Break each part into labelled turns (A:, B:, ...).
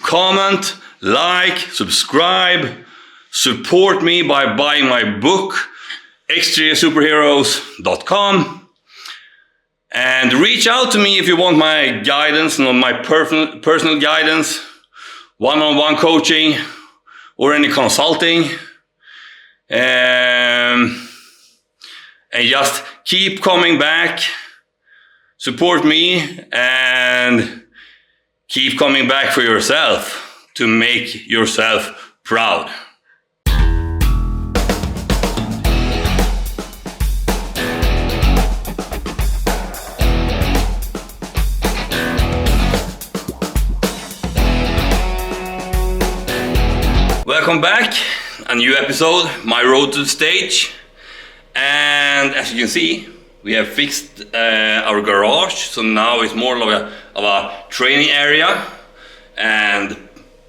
A: comment, like, subscribe, support me by buying my book, exteriorsuperheroes.com, and reach out to me if you want my guidance, my personal guidance, one-on-one coaching, or any consulting. And just keep coming back, support me, and keep coming back for yourself to make yourself proud. Welcome back, a new episode, my road to the stage. And as you can see, we have fixed our garage, so now it's more of a training area, and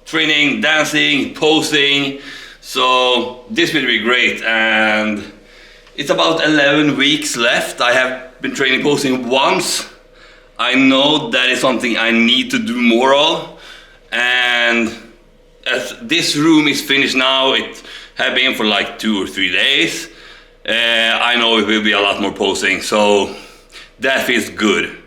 A: training, dancing, posing. So this will be great, and it's about 11 weeks left. I have been training posing once. I know that is something I need to do more of, and as this room is finished now, it has been for like 2 or 3 days. I know it will be a lot more posing, so that feels good.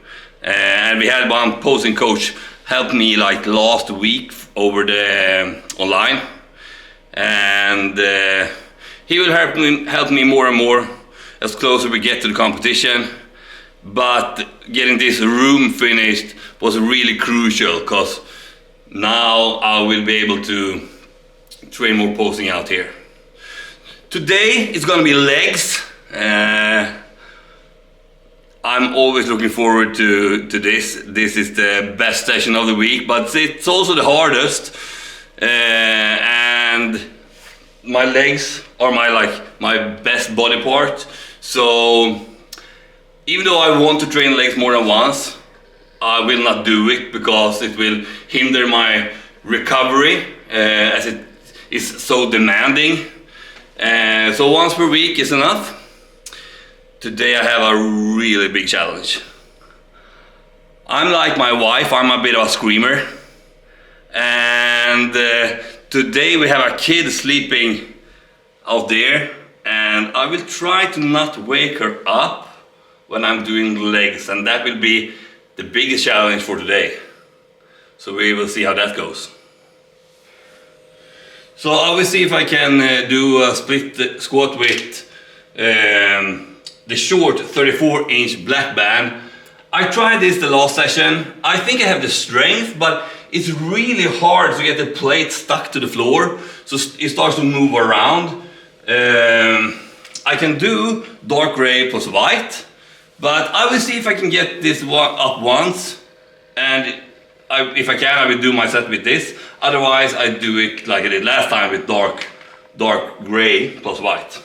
A: And we had one posing coach help me like last week over the online, and he will help me more and more as closer we get to the competition. But getting this room finished was really crucial, because now I will be able to train more posing out here. Today it's gonna be legs. I'm always looking forward to this. This is the best session of the week, but it's also the hardest. And my legs are my best body part. So even though I want to train legs more than once, I will not do it because it will hinder my recovery, as it is so demanding. So once per week is enough. Today I have a really big challenge. I'm like my wife, I'm a bit of a screamer. And today we have a kid sleeping out there, and I will try to not wake her up when I'm doing legs, and that will be the biggest challenge for today. So we will see how that goes. So I will see if I can do a split squat with the short 34-inch black band. I tried this the last session. I think I have the strength, but it's really hard to get the plate stuck to the floor, so it starts to move around. I can do dark gray plus white, but I will see if I can get this one up once, and if I can, I will do my set with this. Otherwise, I do it like I did last time with dark gray plus white.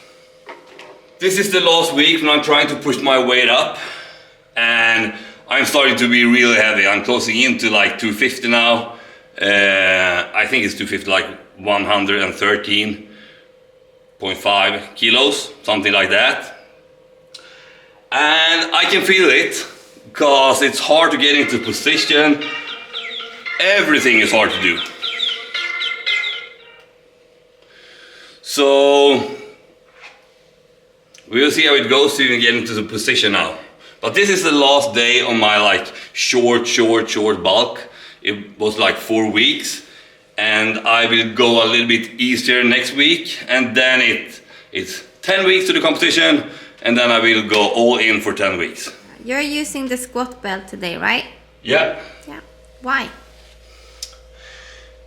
A: This is the last week when I'm trying to push my weight up, and I'm starting to be really heavy. I'm closing into like 250 now. I think it's 250, like 113.5 kilos, something like that. And I can feel it, because it's hard to get into position. Everything is hard to do. So we'll see how it goes to even get into the position now. But this is the last day on my like short bulk. It was like 4 weeks, and I will go a little bit easier next week, and then it's 10 weeks to the competition, and then I will go all in for 10 weeks.
B: You're using the squat belt today, right?
A: Yeah.
B: Yeah. Why?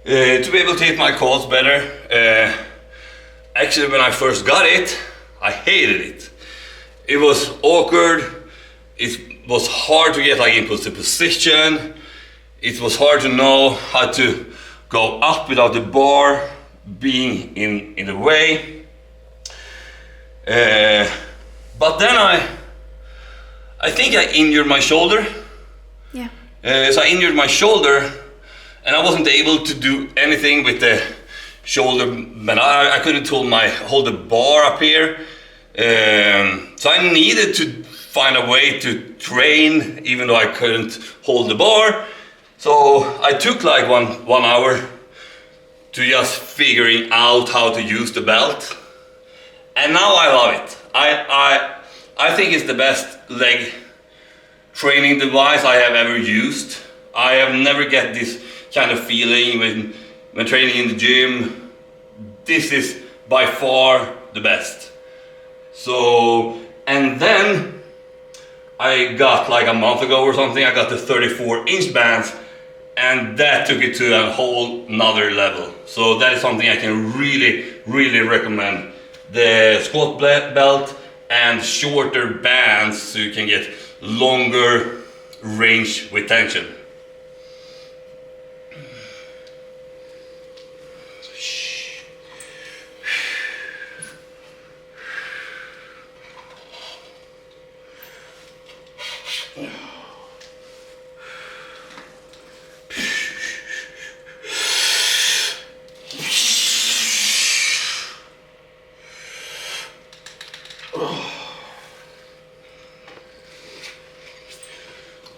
A: To be able to hit my quads better. Actually, when I first got it, I hated it. It was awkward. It was hard to get like into the position. It was hard to know how to go up without the bar being in the way. But then I think I injured my shoulder.
B: Yeah.
A: So I injured my shoulder, and I wasn't able to do anything with the shoulder, but I couldn't hold the bar up here. So I needed to find a way to train even though I couldn't hold the bar. So I took like one hour to just figuring out how to use the belt, and now I love it. I think it's the best leg training device I have ever used. I have never get this kind of feeling when training in the gym. This is by far the best. So, and then I got like a month ago or something, I got the 34-inch bands, and that took it to a whole nother level. So that is something I can really recommend. The squat belt and shorter bands so you can get longer range with tension.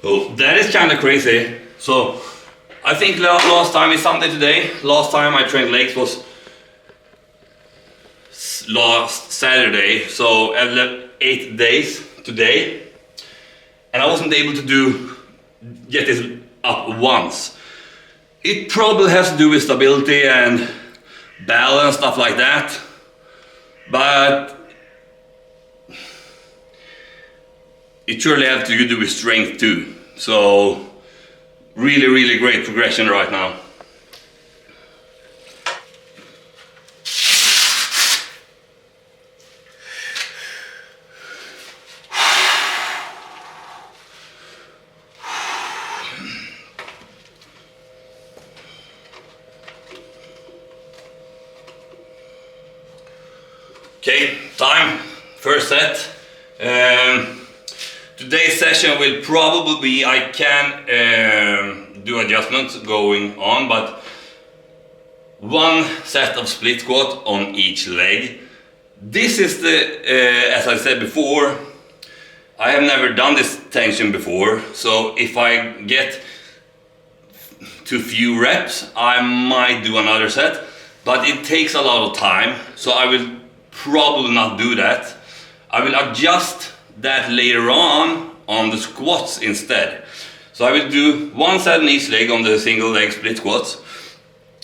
A: So that is kind of crazy. So I think last time is Sunday today. Last time I trained legs was last Saturday. So I've left 8 days today, and I wasn't able to get this up once. It probably has to do with stability and balance, stuff like that. But it surely has to do with strength too. So really great progression right now. Okay, time, first set. Today's session will probably be, I can do adjustments going on, but one set of split squat on each leg. This is the, as I said before, I have never done this tension before, so if I get too few reps, I might do another set, but it takes a lot of time, so I will probably not do that. I will adjust that later on the squats instead. So I will do one set on each leg on the single leg split squats.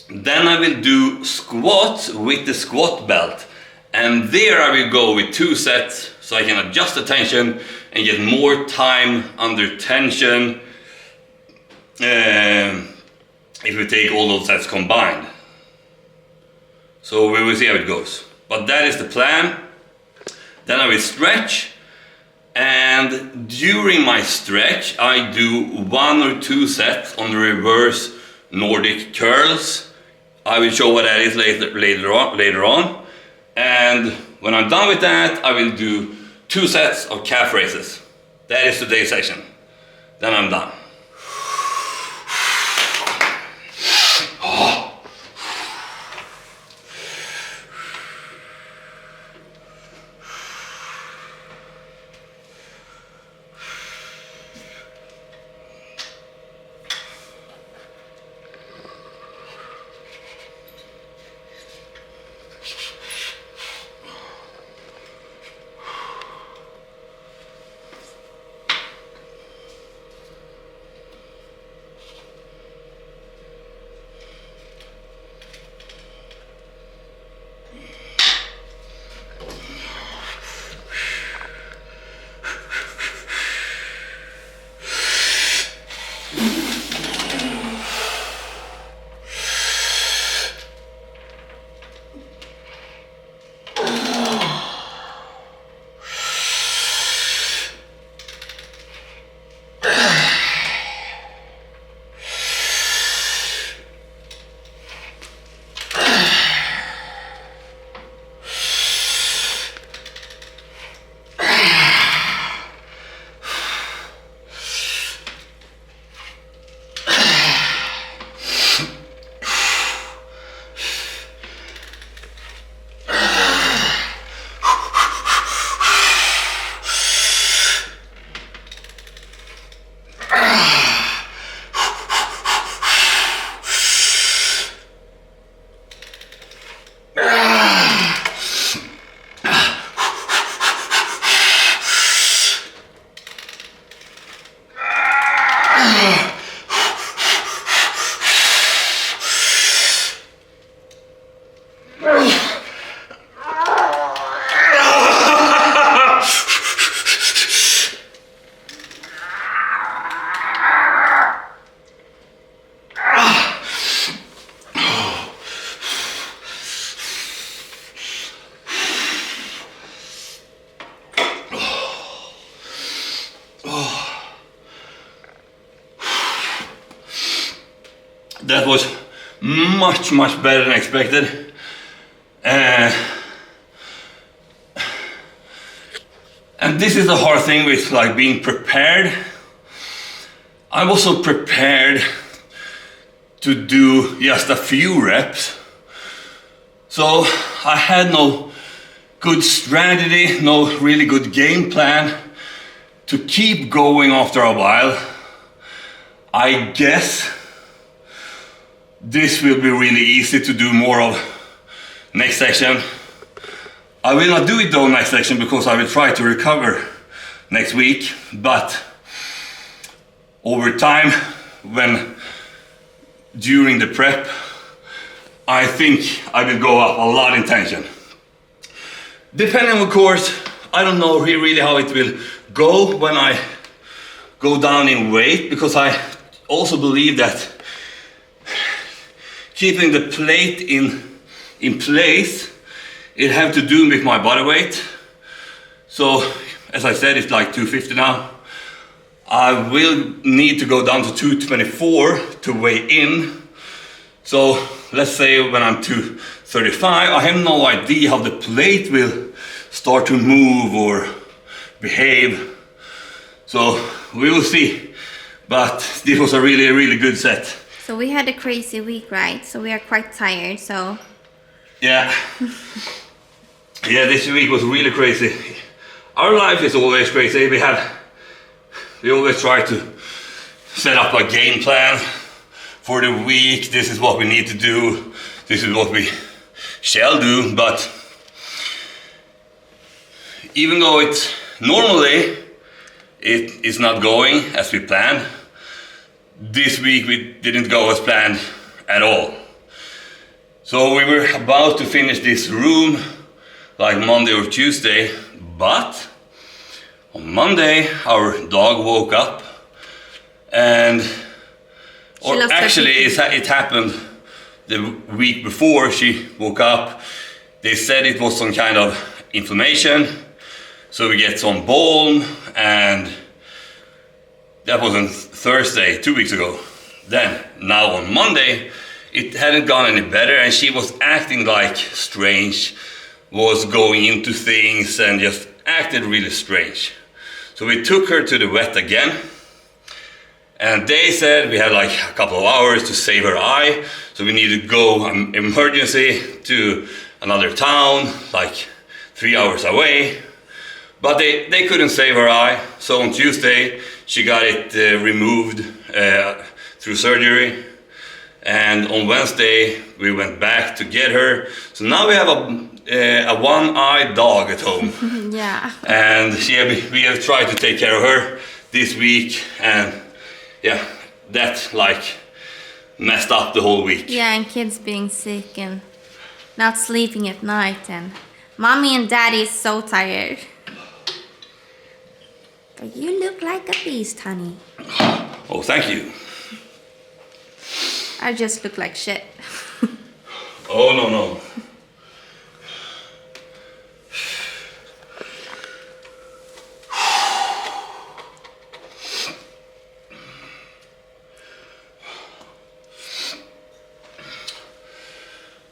A: Then I will do squats with the squat belt, and there I will go with 2 sets so I can adjust the tension and get more time under tension if we take all those sets combined. So we will see how it goes. But that is the plan. Then I will stretch, and during my stretch I do 1 or 2 sets on the reverse Nordic curls. I will show what that is later on. And when I'm done with that, I will do 2 sets of calf raises. That is today's session. Then I'm done. that was much better than expected. And this is the hard thing with like being prepared. I was so prepared to do just a few reps. So I had no good strategy, no really good game plan to keep going after a while. I guess this will be really easy to do more of next session. I will not do it though next session because I will try to recover next week, but over time, during the prep, I think I will go up a lot in tension. Depending of course, I don't know really how it will go when I go down in weight, because I also believe that keeping the plate in place, it have to do with my body weight. So as I said, it's like 250 now. I will need to go down to 224 to weigh in. So let's say when I'm 235, I have no idea how the plate will start to move or behave. So we will see. But this was a really good set.
B: So we had a crazy week, right? So we are quite tired, so...
A: Yeah. Yeah, this week was really crazy. Our life is always crazy. We always try to set up a game plan for the week. This is what we need to do. This is what we shall do. But even though it is not going as we planned, this week we didn't go as planned at all. So we were about to finish this room like Monday or Tuesday, but on Monday our dog woke up, it happened the week before she woke up. They said it was some kind of inflammation, so we get some balm, and that was on Thursday 2 weeks ago. Then now on Monday it hadn't gone any better, and she was acting like strange, was going into things and just acted really strange. So we took her to the vet again, and they said we had like a couple of hours to save her eye, so we needed to go emergency to another town, like 3 hours away. But they couldn't save her eye, so on Tuesday she got it removed through surgery. And on Wednesday we went back to get her. So now we have a one-eyed dog at home.
B: Yeah.
A: And we have tried to take care of her this week, and yeah, that like messed up the whole week.
B: Yeah, and kids being sick and not sleeping at night, and mommy and daddy is so tired. But you look like a beast, honey.
A: Oh, thank you.
B: I just look like shit.
A: Oh, no.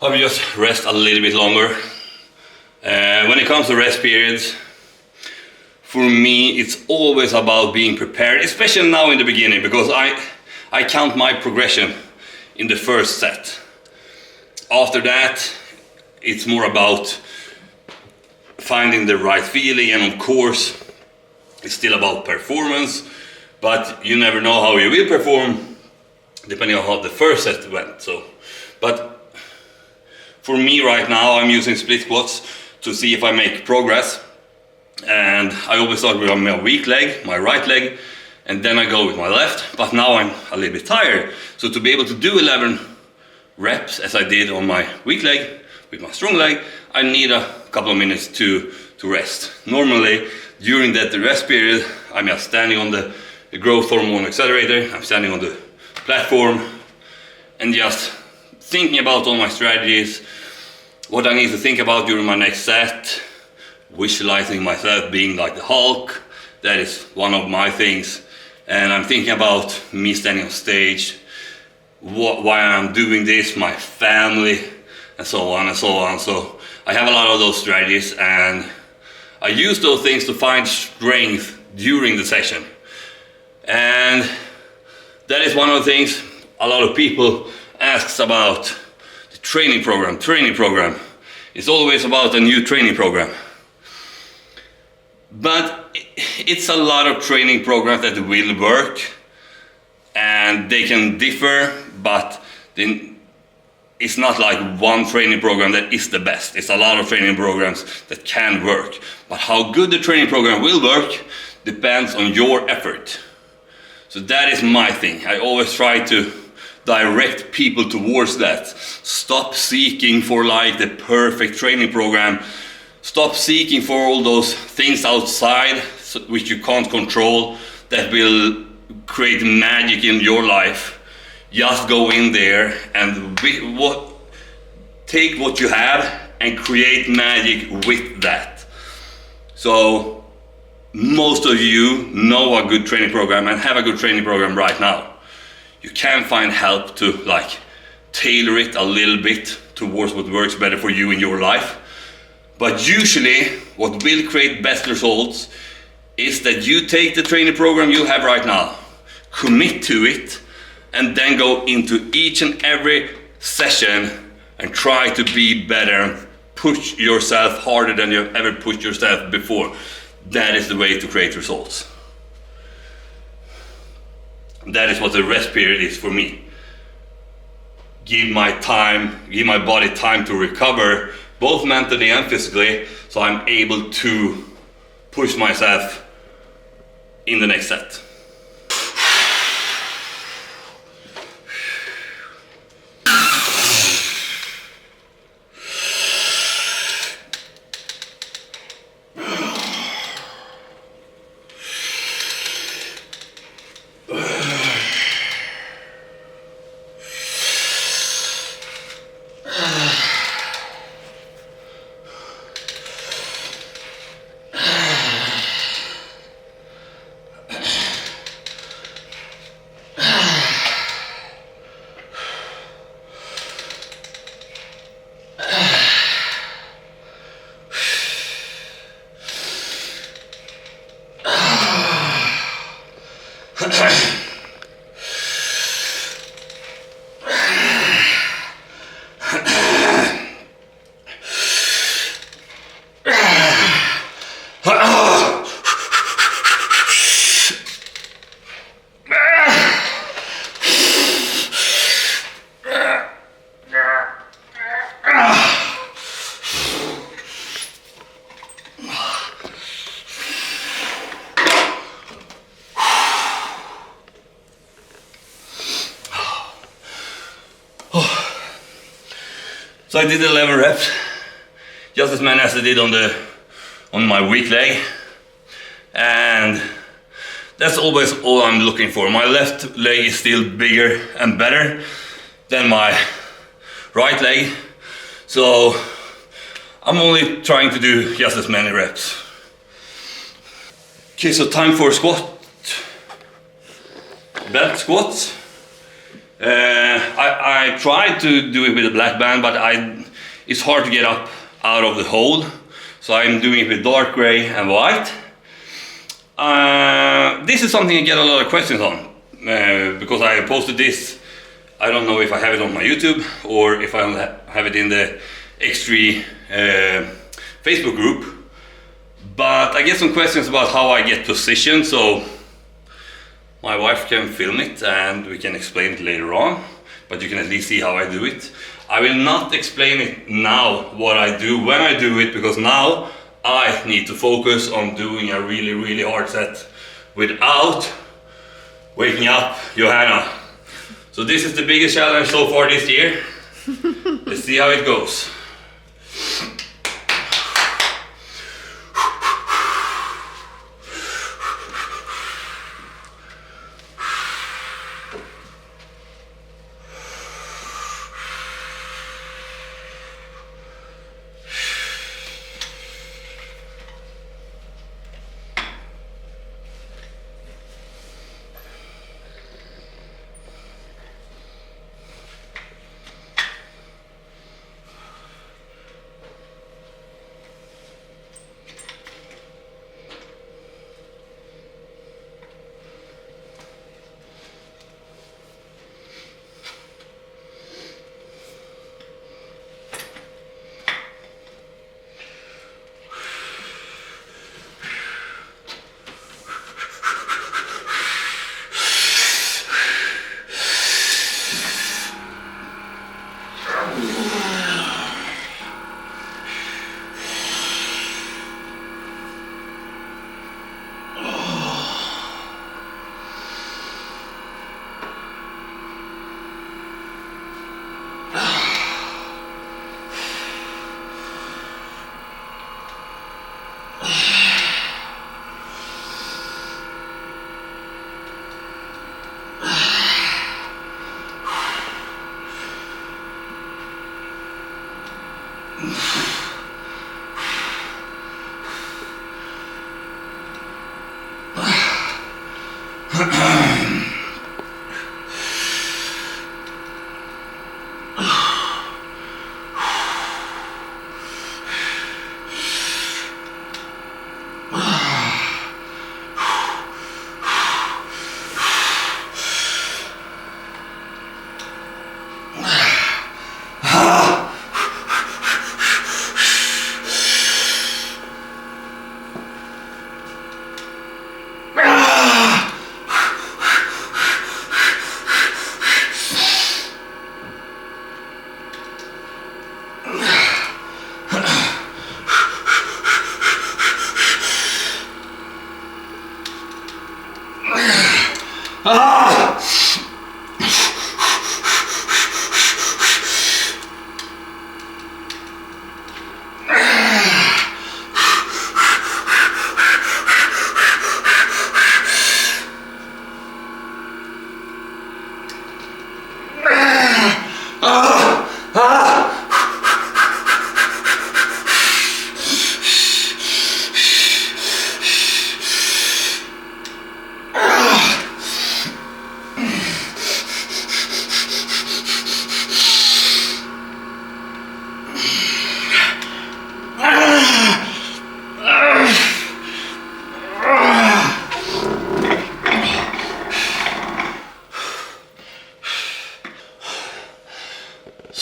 A: I will just rest a little bit longer. When it comes to rest periods, for me it's always about being prepared, especially now in the beginning, because I count my progression in the first set. After that, it's more about finding the right feeling, and of course it's still about performance, but you never know how you will perform depending on how the first set went. But for me right now, I'm using split squats to see if I make progress, and I always start with my weak leg, my right leg, and then I go with my left. But now I'm a little bit tired, so to be able to do 11 reps as I did on my weak leg with my strong leg, I need a couple of minutes to rest. Normally during that rest period, I'm just standing on the growth hormone accelerator, I'm standing on the platform and just thinking about all my strategies, what I need to think about during my next set, visualizing myself being like the Hulk. That is one of my things. And I'm thinking about me standing on stage, why I'm doing this, my family, and so on and so on. So I have a lot of those strategies, and I use those things to find strength during the session. And that is one of the things a lot of people asks about the training program. It's always about a new training program. But it's a lot of training programs that will work, and they can differ, but then it's not like one training program that is the best. It's a lot of training programs that can work. But how good the training program will work depends on your effort. So that is my thing. I always try to direct people towards that. Stop seeking for like the perfect training program. Stop seeking for all those things outside which you can't control that will create magic in your life. Just go in there and take what you have and create magic with that. So most of you know a good training program and have a good training program right now. You can find help to like tailor it a little bit towards what works better for you in your life. But usually what will create best results is that you take the training program you have right now, commit to it, and then go into each and every session and try to be better, push yourself harder than you've ever pushed yourself before. That is the way to create results. That is what the rest period is for me. Give my body time to recover, both mentally and physically, so I'm able to push myself in the next set. So I did 11 reps, just as many as I did on my weak leg, and that's always all I'm looking for. My left leg is still bigger and better than my right leg, so I'm only trying to do just as many reps. Okay, so time for squat, belt squats. I tried to do it with a black band, but it's hard to get up out of the hole, so I'm doing it with dark gray and white. This is something I get a lot of questions on, because I posted this. I don't know if I have it on my YouTube or if I have it in the X3 Facebook group, but I get some questions about how I get positioned, so my wife can film it and we can explain it later on, but you can at least see how I do it. I will not explain it now what I do when I do it, because now I need to focus on doing a really, really hard set without waking up Johanna. So this is the biggest challenge so far this year. Let's see how it goes.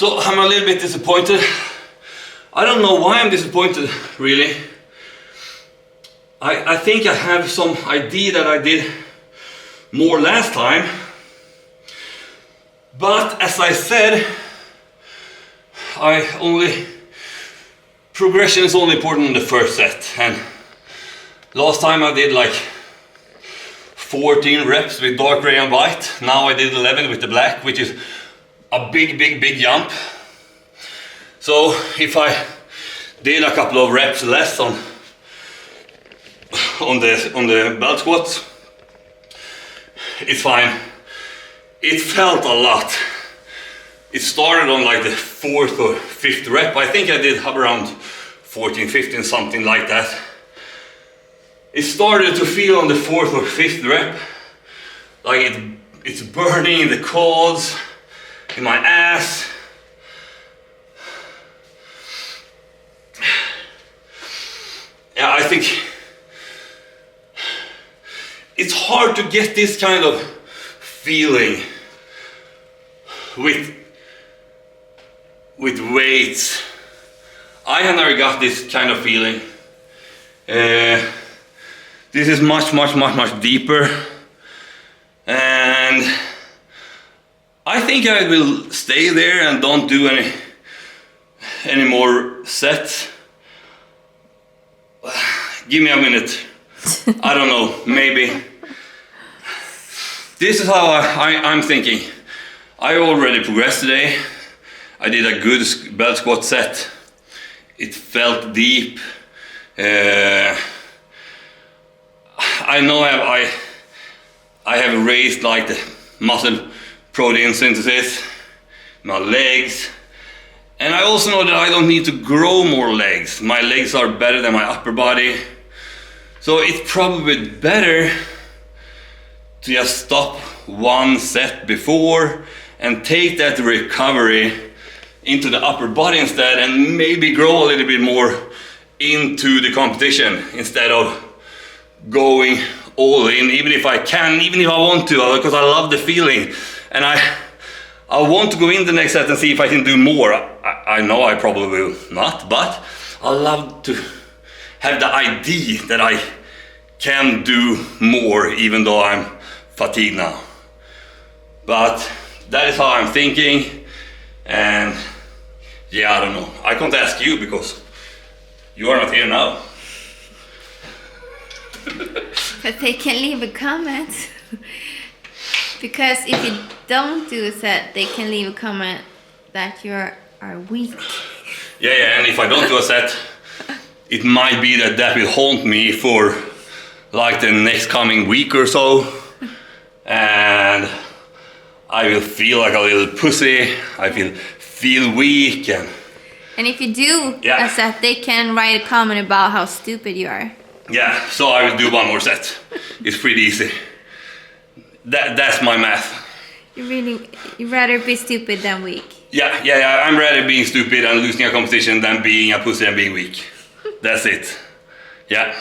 A: So I'm a little bit disappointed. I don't know why I'm disappointed, really. I think I have some idea that I did more last time. But as I said, progression is only important in the first set. And last time I did like 14 reps with dark gray and white. Now I did 11 with the black, which is a big jump. So if I did a couple of reps less on the belt squats, it's fine. It felt a lot. It started on like the 4th or 5th rep. I think I did around 14, 15, something like that. It started to feel on the 4th or 5th rep like it's burning in the quads, in my ass. Yeah, I think it's hard to get this kind of feeling with weights. I have never got this kind of feeling. This is much deeper, and I think I will stay there and don't do any more sets. Give me a minute. I don't know, maybe. This is how I'm thinking. I already progressed today. I did a good belt squat set. It felt deep. I know I have raised like the muscle protein synthesis, my legs, and I also know that I don't need to grow more legs. My legs are better than my upper body, so it's probably better to just stop one set before and take that recovery into the upper body instead, and maybe grow a little bit more into the competition instead of going all in, even if I can, even if I want to, because I love the feeling, and I want to go in the next set and see if I can do more. I know I probably will not, but I love to have the idea that I can do more even though I'm fatigued now. But that is how I'm thinking, and yeah, I don't know. I can't ask you because you are not here now.
B: But they can leave a comment. Because if you don't do a set, they can leave a comment that you are weak.
A: Yeah, and if I don't do a set, it might be that will haunt me for like the next coming week or so. And I will feel like a little pussy. I will feel weak, and
B: And if you do
A: Yeah.
B: a set, they can write a comment about how stupid you are.
A: Yeah, so I will do one more set. It's pretty easy. That's my math.
B: You rather be stupid than weak.
A: Yeah, I'm rather being stupid and losing a competition than being a pussy and being weak. That's it. Yeah.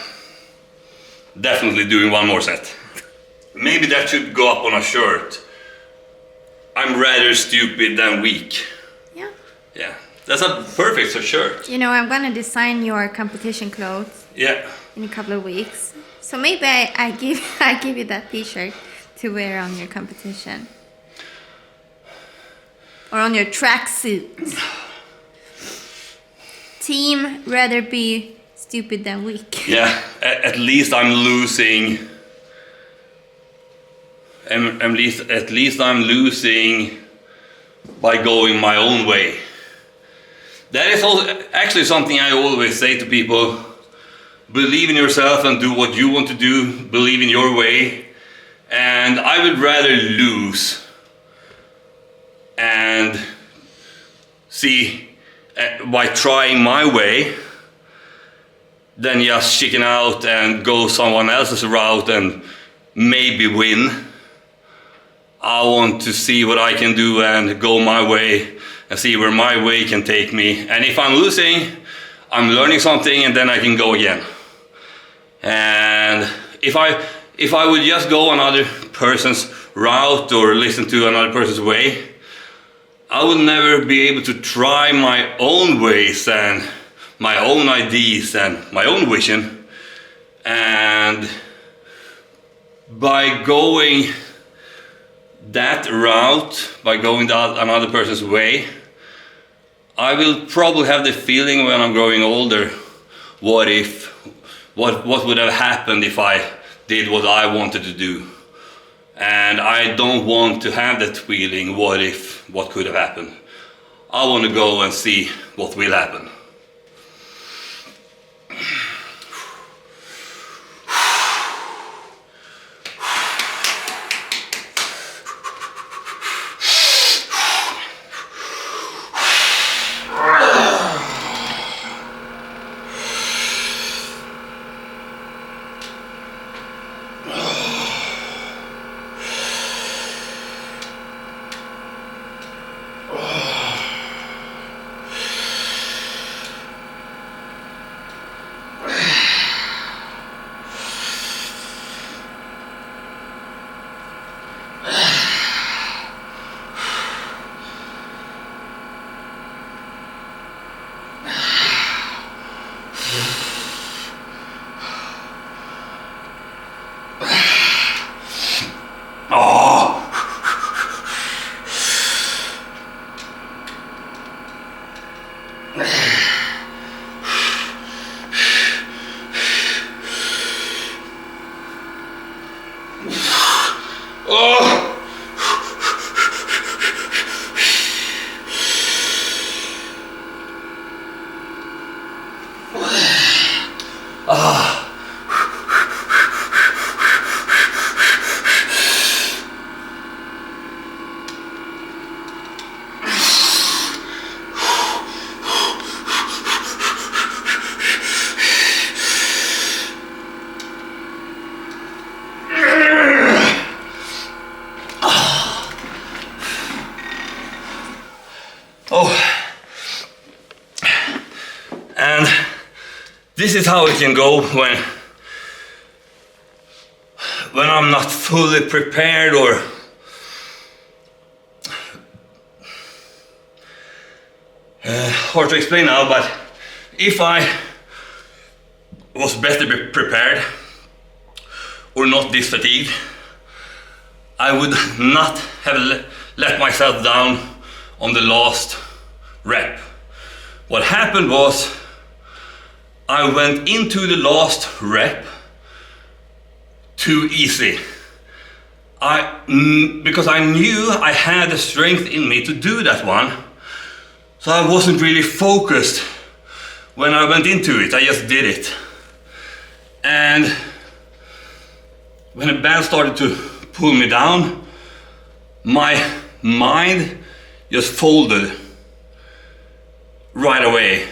A: Definitely doing one more set. Maybe that should go up on a shirt. I'm rather stupid than weak.
B: Yeah.
A: Yeah. That's a perfect shirt.
B: You know, I'm gonna design your competition clothes
A: Yeah.
B: in a couple of weeks. So maybe I give you that t-shirt to wear on your competition. Or on your tracksuit. Team rather be stupid than weak.
A: Yeah, at least I'm losing. At least I'm losing by going my own way. That is also actually something I always say to people. Believe in yourself and do what you want to do. Believe in your way. And I would rather lose and see by trying my way than just chicken out and go someone else's route and maybe win. I want to see what I can do and go my way and see where my way can take me. And if I'm losing, I'm learning something and then I can go again. And if I would just go another person's route or listen to another person's way, I would never be able to try my own ways and my own ideas and my own vision. And by going that route, by going another person's way, I will probably have the feeling when I'm growing older, what would have happened if I did what I wanted to do? And I don't want to have that feeling, what could have happened. I want to go and see what will happen. And this is how it can go when I'm not fully prepared or hard to explain now, but if I was better prepared or not this fatigued, I would not have let myself down on the last rep. What happened was I went into the last rep too easy. Because I knew I had the strength in me to do that one, so I wasn't really focused when I went into it. I just did it. And when the band started to pull me down, my mind just folded. right away.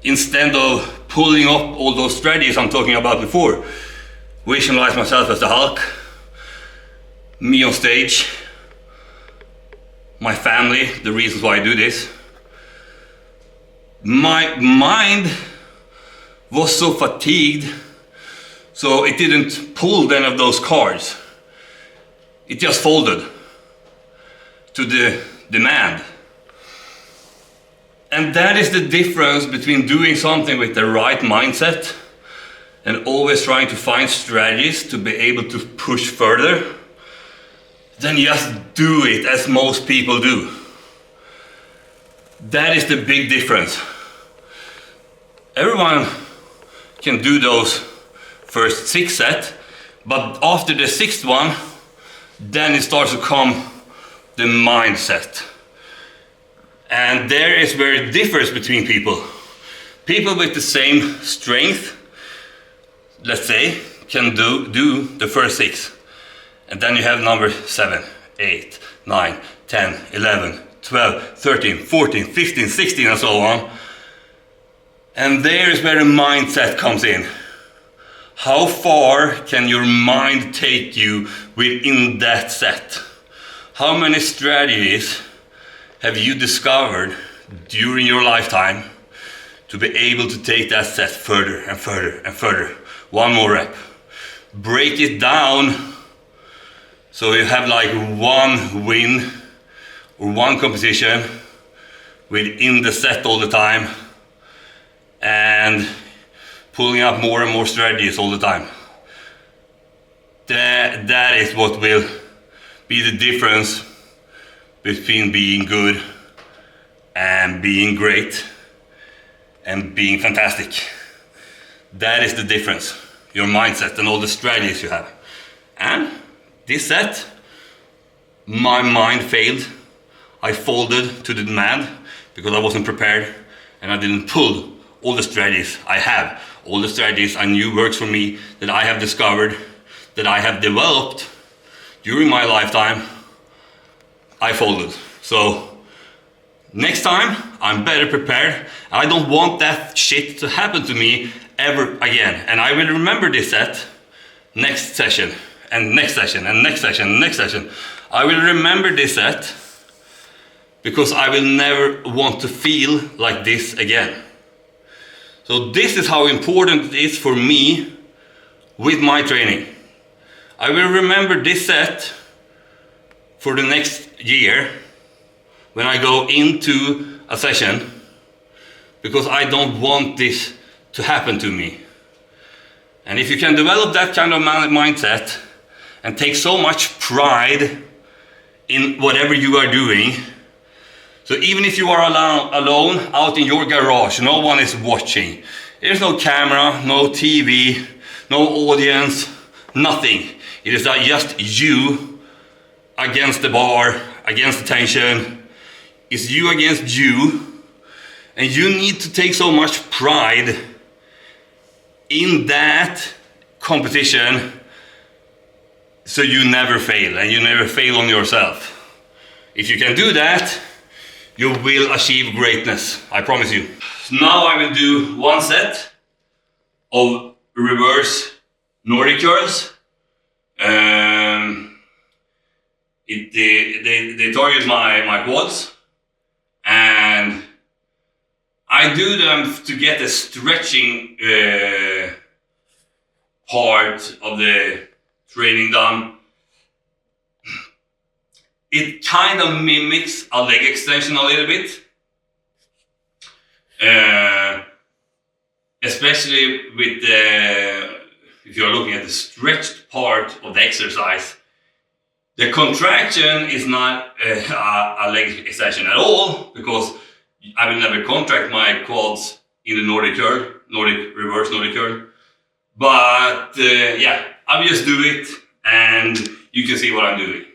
A: Instead of pulling up all those strategies I'm talking about before, visualize myself as the Hulk, me on stage, my family, the reasons why I do this. My mind was so fatigued, so it didn't pull any of those cards. It just folded to the demand. And that is the difference between doing something with the right mindset and always trying to find strategies to be able to push further, than just do it as most people do. That is the big difference. Everyone can do those first 6 sets, but after the 6th one, then it starts to come the mindset. And there is where it differs between people. People with the same strength, let's say, can do the first 6. And then you have number 7, 8, 9, 10, 11, 12, 13, 14, 15, 16 and so on. And there is where the mindset comes in. How far can your mind take you within that set? How many strategies have you discovered during your lifetime to be able to take that set further and further and further? One more rep. Break it down so you have like one win or one competition within the set all the time, and pulling up more and more strategies all the time. That is what will be the difference between being good and being great and being fantastic. That is the difference. Your mindset and all the strategies you have. And this set, my mind failed. I folded to the demand because I wasn't prepared, and I didn't pull all the strategies I have, all the strategies I knew works for me, that I have discovered, that I have developed during my lifetime. I folded. So next time I'm better prepared. I don't want that shit to happen to me ever again. And I will remember this set next session, and next session, and next session, and next session. I will remember this set because I will never want to feel like this again. So this is how important it is for me with my training. I will remember this set for the next year when I go into a session, because I don't want this to happen to me. And if you can develop that kind of mindset and take so much pride in whatever you are doing, so even if you are alone out in your garage, no one is watching, there's no camera, no TV, no audience, nothing. It is just you against the bar, against the tension. It's you against you, and you need to take so much pride in that competition so you never fail, and you never fail on yourself. If you can do that, you will achieve greatness, I promise you. Now I will do one set of reverse Nordic curls. They target my quads, and I do them to get the stretching part of the training done. It kind of mimics a leg extension a little bit, especially with if you're looking at the stretched part of the exercise. The contraction is not a leg extension at all, because I will never contract my quads in the Nordic curl, reverse Nordic curl. But yeah, I will just do it, and you can see what I'm doing.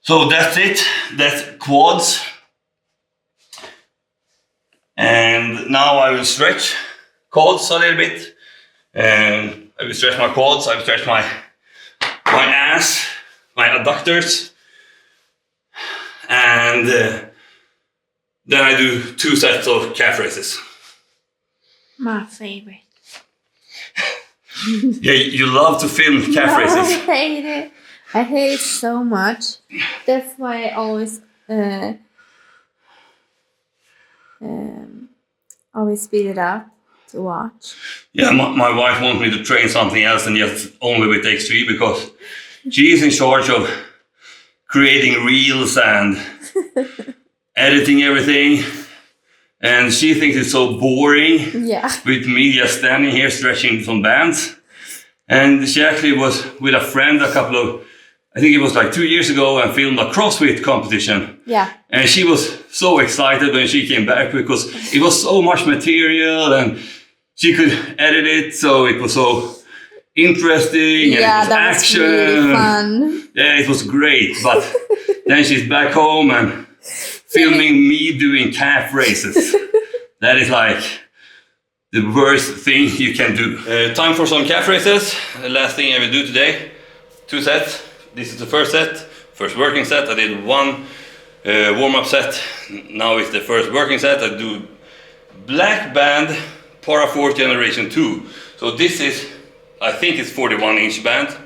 A: So that's it. That's quads. And now I will stretch quads a little bit. And I will stretch my quads. I will stretch my ass, my adductors. And then I do 2 sets of calf raises.
B: My favorite.
A: Yeah, you love to film calf raises.
B: I hate it. I hate it so much. That's why I always speed it up to watch.
A: Yeah, my wife wants me to train something else than just only with X3 because she is in charge of creating reels and editing everything. And she thinks it's so boring with me just standing here stretching some bands. And she actually was with a friend I think it was like 2 years ago, and filmed a CrossFit competition.
B: Yeah.
A: And she was so excited when she came back because it was so much material and she could edit it, so it was so interesting.
B: Yeah,
A: and it was
B: that
A: action.
B: was really fun.
A: Yeah, it was great. But then she's back home and filming me doing calf raises. That is like the worst thing you can do. Time for some calf raises. The last thing I will do today. 2 sets. This is the first set, first working set. I did 1 warm-up set. Now it's the first working set. I do black band Para Force Generation 2. So this is, I think it's 41-inch band.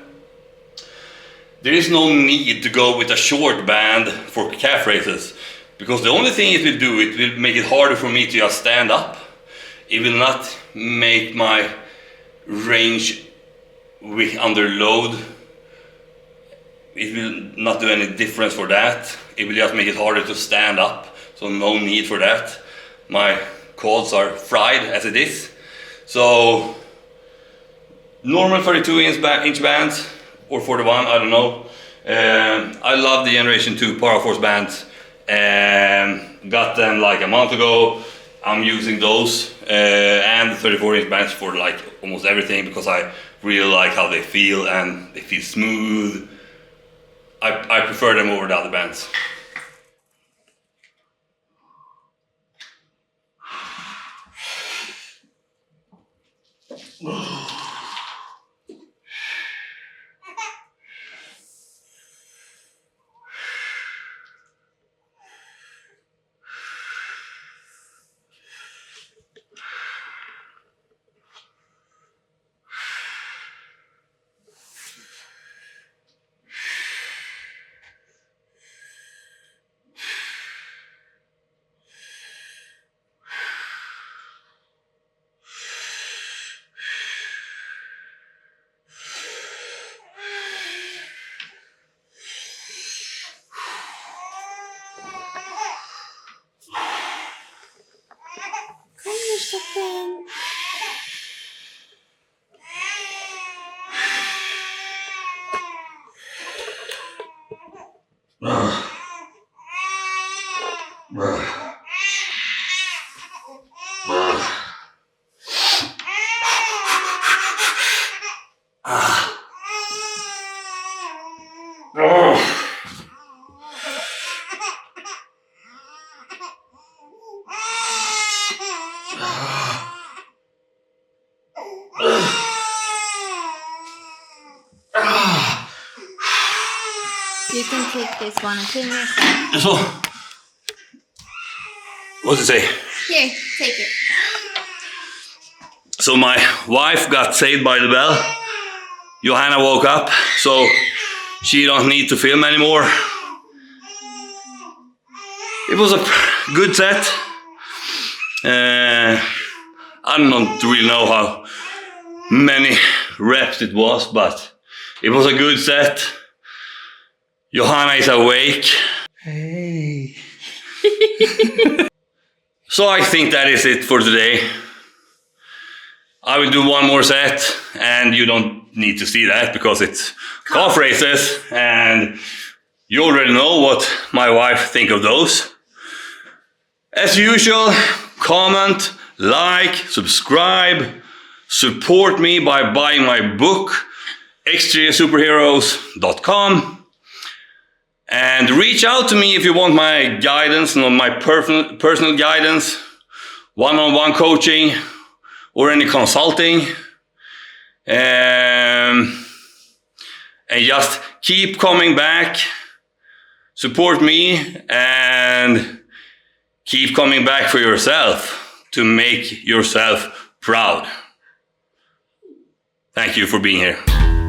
A: There is no need to go with a short band for calf raises, because the only thing it will do, it will make it harder for me to just stand up. It will not make my range under load. It will not do any difference for that. It will just make it harder to stand up, so no need for that. My quads are fried as it is. So normal 32-inch bands or 41, I don't know. I love the Generation 2 Paraforce bands. Got them like a month ago. I'm using those and the 34-inch bands for like almost everything because I really like how they feel, and they feel smooth. I prefer them over the other bands.
B: You can take this one and clean yourself.
A: So, what's it say?
B: Here, take it.
A: So my wife got saved by the bell. Johanna woke up, so she don't need to film anymore. It was a good set. I don't really know how many reps it was, but it was a good set. Johanna is awake. Hey. So I think that is it for today. I will do one more set, and you don't need to see that because it's calf raises, and you already know what my wife thinks of those. As usual, comment, like, subscribe, support me by buying my book, extrasuperheroes.com. And reach out to me if you want my guidance, my personal guidance, one-on-one coaching, or any consulting. And just keep coming back, support me, and keep coming back for yourself to make yourself proud. Thank you for being here.